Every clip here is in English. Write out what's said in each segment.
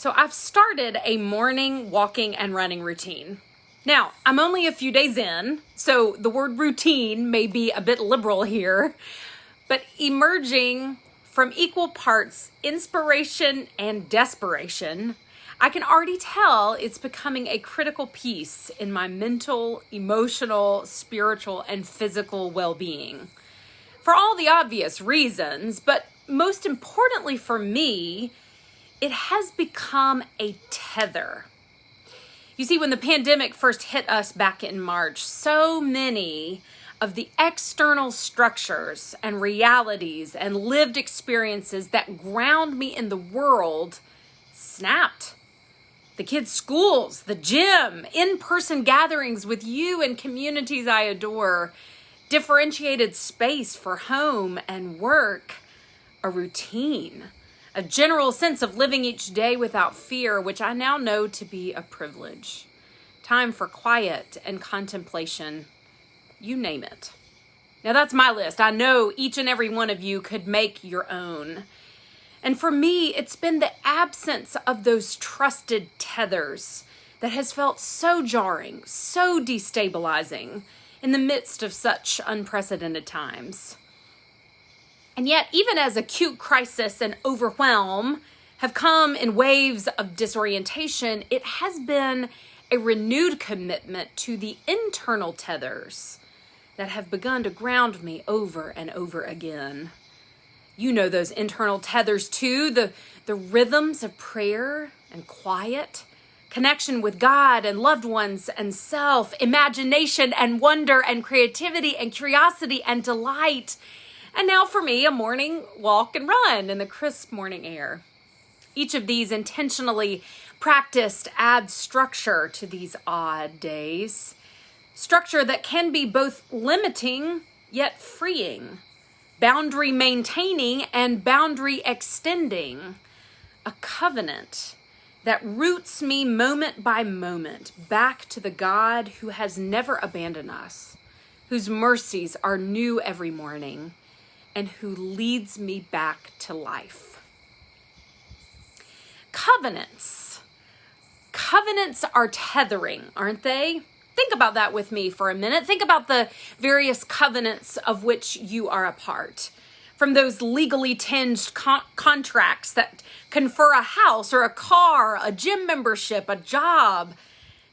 So I've started a morning walking and running routine. Now, I'm only a few days in, so the word routine may be a bit liberal here, but emerging from equal parts inspiration and desperation, I can already tell it's becoming a critical piece in my mental, emotional, spiritual, and physical well-being. For all the obvious reasons, but most importantly for me, it has become a tether. You see, when the pandemic first hit us back in March, so many of the external structures and realities and lived experiences that ground me in the world snapped. The kids' schools, the gym, in-person gatherings with you and communities I adore, differentiated space for home and work, a routine, a general sense of living each day without fear, which I now know to be a privilege. Time for quiet and contemplation, you name it. Now that's my list. I know each and every one of you could make your own. And for me, it's been the absence of those trusted tethers that has felt so jarring, so destabilizing in the midst of such unprecedented times. And yet, even as acute crisis and overwhelm have come in waves of disorientation, it has been a renewed commitment to the internal tethers that have begun to ground me over and over again. You know those internal tethers too, the rhythms of prayer and quiet, connection with God and loved ones and self, imagination and wonder and creativity and curiosity and delight. And now for me, a morning walk and run in the crisp morning air. Each of these intentionally practiced adds structure to these odd days. Structure that can be both limiting yet freeing, boundary maintaining and boundary extending. A covenant that roots me moment by moment back to the God who has never abandoned us, whose mercies are new every morning, and who leads me back to life. Covenants. Covenants are tethering, aren't they? Think about that with me for a minute. Think about the various covenants of which you are a part. From those legally tinged contracts that confer a house or a car, a gym membership, a job,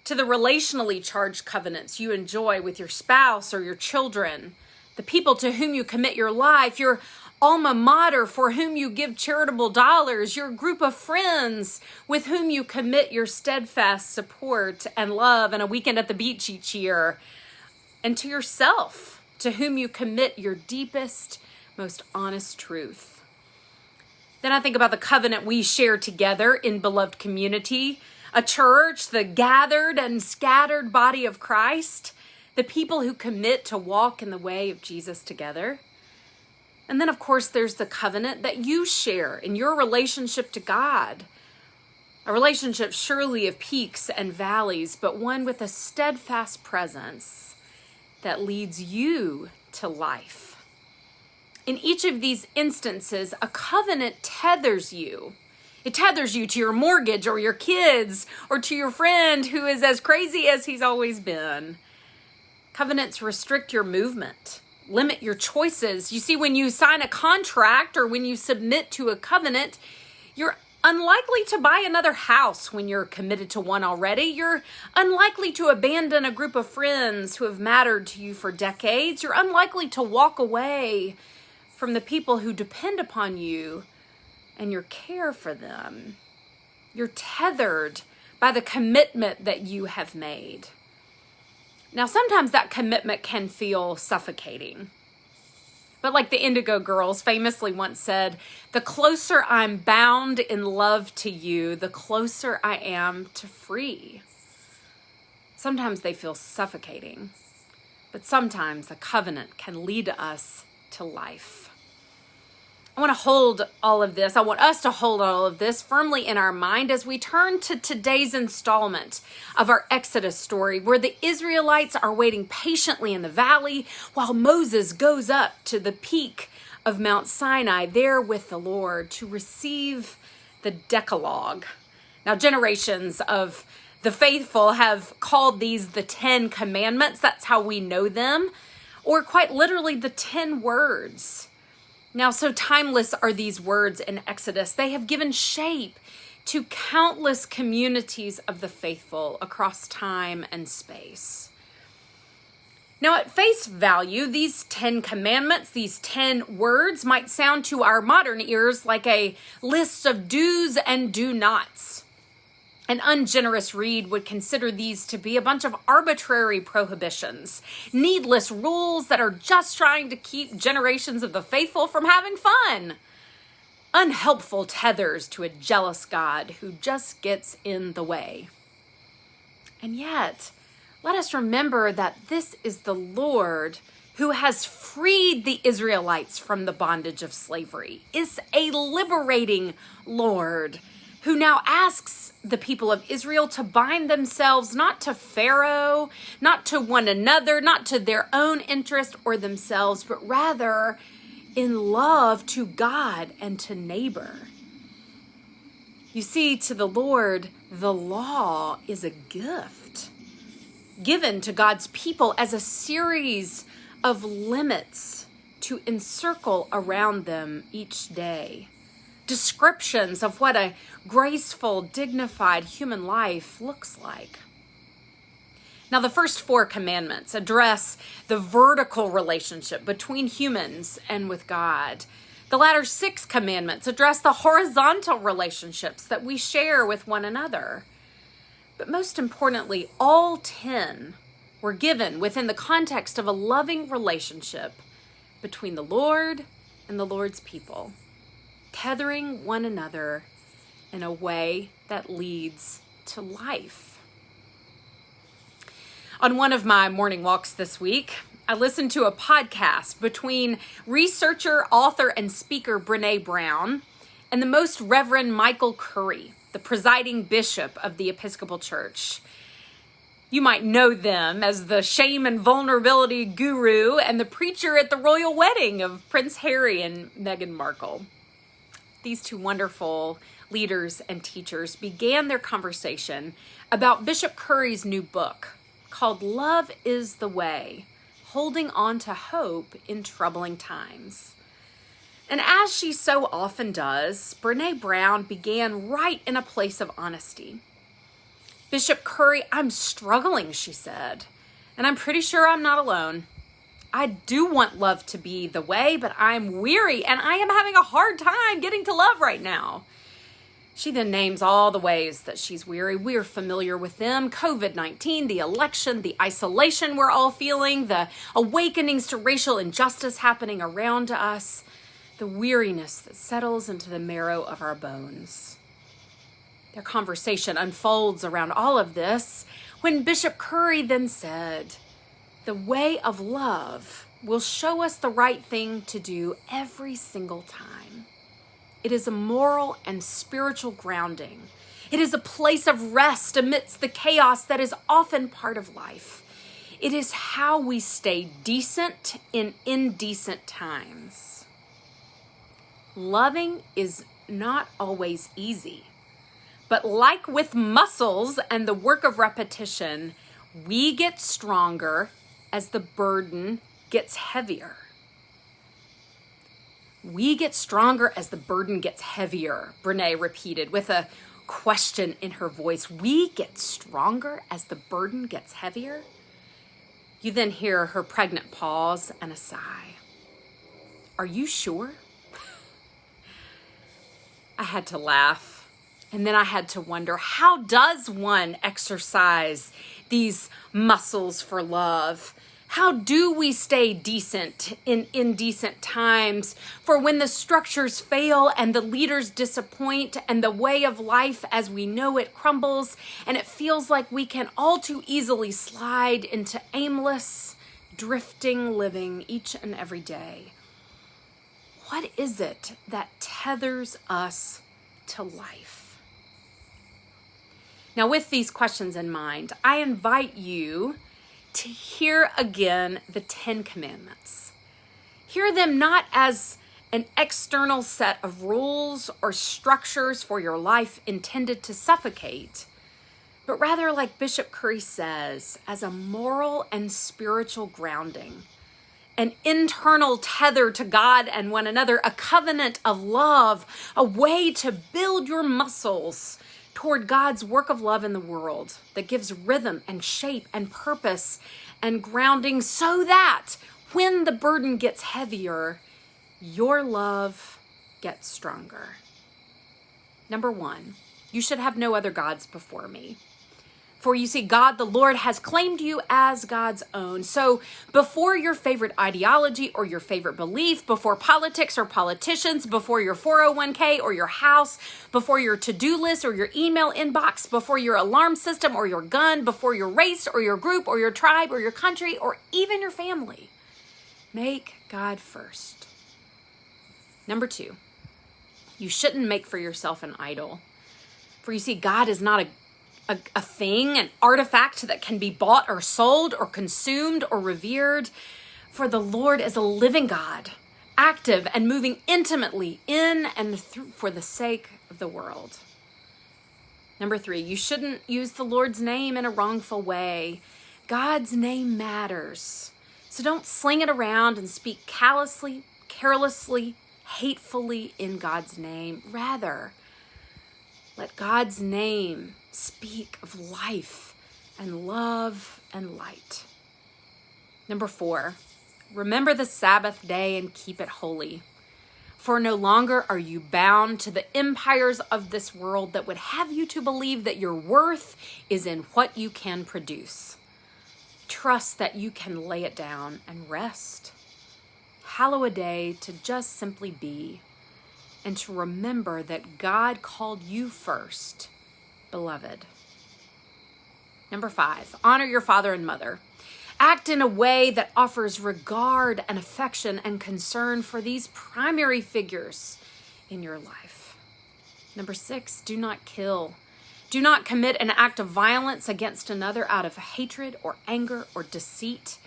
to the relationally charged covenants you enjoy with your spouse or your children, the people to whom you commit your life, your alma mater for whom you give charitable dollars, your group of friends with whom you commit your steadfast support and love and a weekend at the beach each year, and to yourself, to whom you commit your deepest, most honest truth. Then I think about the covenant we share together in beloved community, a church, the gathered and scattered body of Christ, the people who commit to walk in the way of Jesus together. And then, of course, there's the covenant that you share in your relationship to God. A relationship surely of peaks and valleys, but one with a steadfast presence that leads you to life. In each of these instances, a covenant tethers you. It tethers you to your mortgage or your kids or to your friend who is as crazy as he's always been. Covenants restrict your movement, limit your choices. You see, when you sign a contract or when you submit to a covenant, you're unlikely to buy another house when you're committed to one already. You're unlikely to abandon a group of friends who have mattered to you for decades. You're unlikely to walk away from the people who depend upon you and your care for them. You're tethered by the commitment that you have made. Now, sometimes that commitment can feel suffocating. But like the Indigo Girls famously once said, the closer I'm bound in love to you, the closer I am to free. Sometimes they feel suffocating, but sometimes a covenant can lead us to life. I want to hold all of this. I want us to hold all of this firmly in our mind as we turn to today's installment of our Exodus story, where the Israelites are waiting patiently in the valley while Moses goes up to the peak of Mount Sinai there with the Lord to receive the Decalogue, Now, generations of the faithful have called these the 10 Commandments. That's how we know them, or quite literally the 10 words. Now, so timeless are these words in Exodus. They have given shape to countless communities of the faithful across time and space. Now, at face value, these 10 commandments, these 10 words might sound to our modern ears like a list of do's and do nots. An ungenerous read would consider these to be a bunch of arbitrary prohibitions, needless rules that are just trying to keep generations of the faithful from having fun. Unhelpful tethers to a jealous God who just gets in the way. And yet, let us remember that this is the Lord who has freed the Israelites from the bondage of slavery, is a liberating Lord who now asks the people of Israel to bind themselves not to Pharaoh, not to one another, not to their own interest or themselves, but rather in love to God and to neighbor. You see, to the Lord, the law is a gift given to God's people as a series of limits to encircle around them each day. Descriptions of what a graceful, dignified human life looks like. Now, the first 4 commandments address the vertical relationship between humans and with God. The latter 6 commandments address the horizontal relationships that we share with one another. But most importantly, all 10 were given within the context of a loving relationship between the Lord and the Lord's people, tethering one another in a way that leads to life. On one of my morning walks this week, I listened to a podcast between researcher, author, and speaker Brene Brown and the Most Reverend Michael Curry, the presiding bishop of the Episcopal Church. You might know them as the shame and vulnerability guru and the preacher at the royal wedding of Prince Harry and Meghan Markle. These 2 wonderful leaders and teachers began their conversation about Bishop Curry's new book called Love is the Way, Holding On to Hope in Troubling Times. And as she so often does, Brene Brown began right in a place of honesty. Bishop Curry, I'm struggling, she said, and I'm pretty sure I'm not alone. I do want love to be the way, but I'm weary and I am having a hard time getting to love right now. She then names all the ways that she's weary. We're familiar with them. COVID-19, the election, the isolation we're all feeling, the awakenings to racial injustice happening around us, the weariness that settles into the marrow of our bones. Their conversation unfolds around all of this when Bishop Curry then said, "The way of love will show us the right thing to do every single time. It is a moral and spiritual grounding. It is a place of rest amidst the chaos that is often part of life. It is how we stay decent in indecent times. Loving is not always easy, but like with muscles and the work of repetition, we get stronger as the burden gets heavier." We get stronger as the burden gets heavier, Brene repeated with a question in her voice. We get stronger as the burden gets heavier? You then hear her pregnant pause and a sigh. Are you sure? I had to laugh, and then I had to wonder, how does one exercise these muscles for love? How do we stay decent in indecent times? For when the structures fail and the leaders disappoint and the way of life as we know it crumbles, and it feels like we can all too easily slide into aimless, drifting living each and every day. What is it that tethers us to life? Now, with these questions in mind, I invite you to hear again the 10 Commandments. Hear them not as an external set of rules or structures for your life intended to suffocate, but rather, like Bishop Curry says, as a moral and spiritual grounding, an internal tether to God and one another, a covenant of love, a way to build your muscles toward God's work of love in the world that gives rhythm and shape and purpose and grounding, so that when the burden gets heavier, your love gets stronger. Number 1, you should have no other gods before me. For you see, God, the Lord, has claimed you as God's own. So before your favorite ideology or your favorite belief, before politics or politicians, before your 401k or your house, before your to-do list or your email inbox, before your alarm system or your gun, before your race or your group or your tribe or your country or even your family, make God first. Number 2, you shouldn't make for yourself an idol. For you see, God is not a thing, an artifact that can be bought or sold or consumed or revered. For the Lord is a living God, active and moving intimately in and through for the sake of the world. Number 3, you shouldn't use the Lord's name in a wrongful way. God's name matters. So don't sling it around and speak callously, carelessly, hatefully in God's name. Rather, let God's name speak of life and love and light. Number 4, remember the Sabbath day and keep it holy. For no longer are you bound to the empires of this world that would have you to believe that your worth is in what you can produce. Trust that you can lay it down and rest. Hallow a day to just simply be, and to remember that God called you first, beloved. Number 5, honor your father and mother. Act in a way that offers regard and affection and concern for these primary figures in your life. Number 6, do not kill. Do not commit an act of violence against another out of hatred or anger or deceit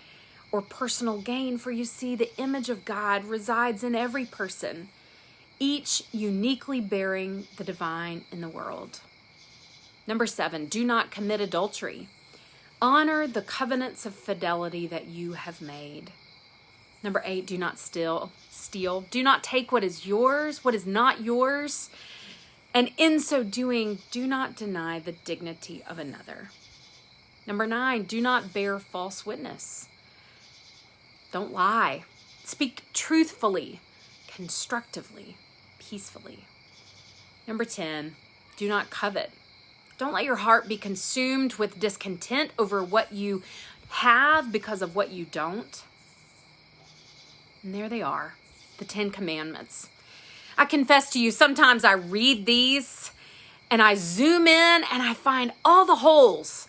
or personal gain. For you see, the image of God resides in every person, each uniquely bearing the divine in the world. Number 7, do not commit adultery. Honor the covenants of fidelity that you have made. Number 8, do not steal. Do not take what is yours, what is not yours. And in so doing, do not deny the dignity of another. Number 9, do not bear false witness. Don't lie. Speak truthfully, constructively, peacefully. Number 10, do not covet. Don't let your heart be consumed with discontent over what you have because of what you don't. And there they are, the 10 Commandments. I confess to you, sometimes I read these and I zoom in and I find all the holes.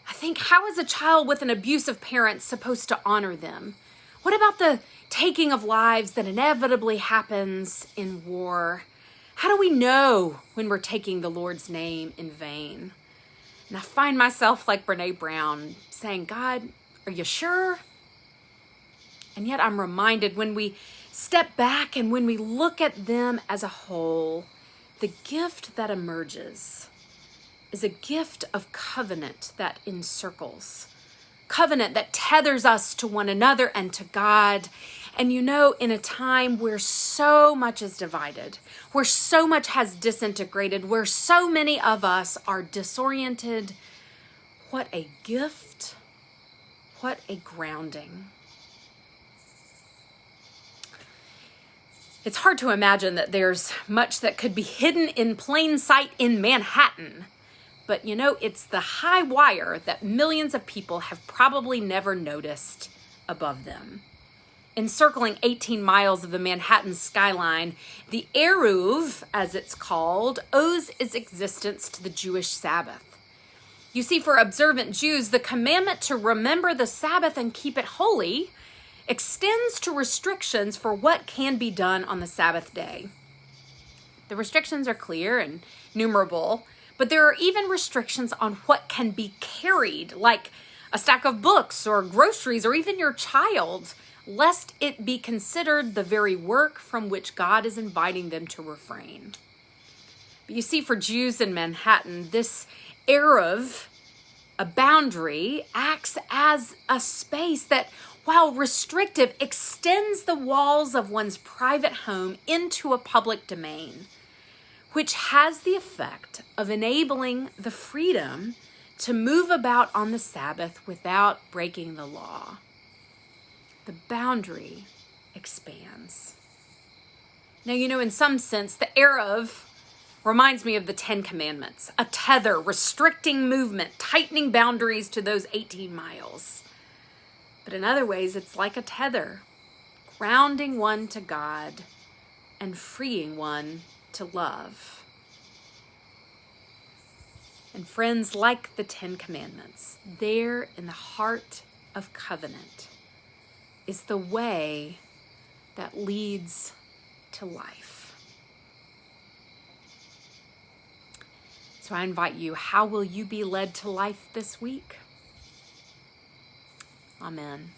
I think, how is a child with an abusive parent supposed to honor them? What about the taking of lives that inevitably happens in war? How do we know when we're taking the Lord's name in vain? And I find myself like Brene Brown saying, God, are you sure? And yet I'm reminded, when we step back and when we look at them as a whole, the gift that emerges is a gift of covenant that encircles. Covenant that tethers us to one another and to God. And you know, in a time where so much is divided, where so much has disintegrated, where so many of us are disoriented, what a gift, what a grounding. It's hard to imagine that there's much that could be hidden in plain sight in Manhattan. But you know, it's the high wire that millions of people have probably never noticed above them. Encircling 18 miles of the Manhattan skyline, the Eruv, as it's called, owes its existence to the Jewish Sabbath. You see, for observant Jews, the commandment to remember the Sabbath and keep it holy extends to restrictions for what can be done on the Sabbath day. The restrictions are clear and numerable, but there are even restrictions on what can be carried, like a stack of books or groceries or even your child lest it be considered the very work from which God is inviting them to refrain. But you see, for Jews in Manhattan, this eruv, a boundary, acts as a space that, while restrictive, extends the walls of one's private home into a public domain, which has the effect of enabling the freedom to move about on the Sabbath without breaking the law. The boundary expands. Now, in some sense, the eruv reminds me of the 10 Commandments, a tether restricting movement, tightening boundaries to those 18 miles. But in other ways, it's like a tether, grounding one to God and freeing one to love. And friends, like the 10 Commandments, there in the heart of covenant is the way that leads to life. So I invite you, how will you be led to life this week? Amen.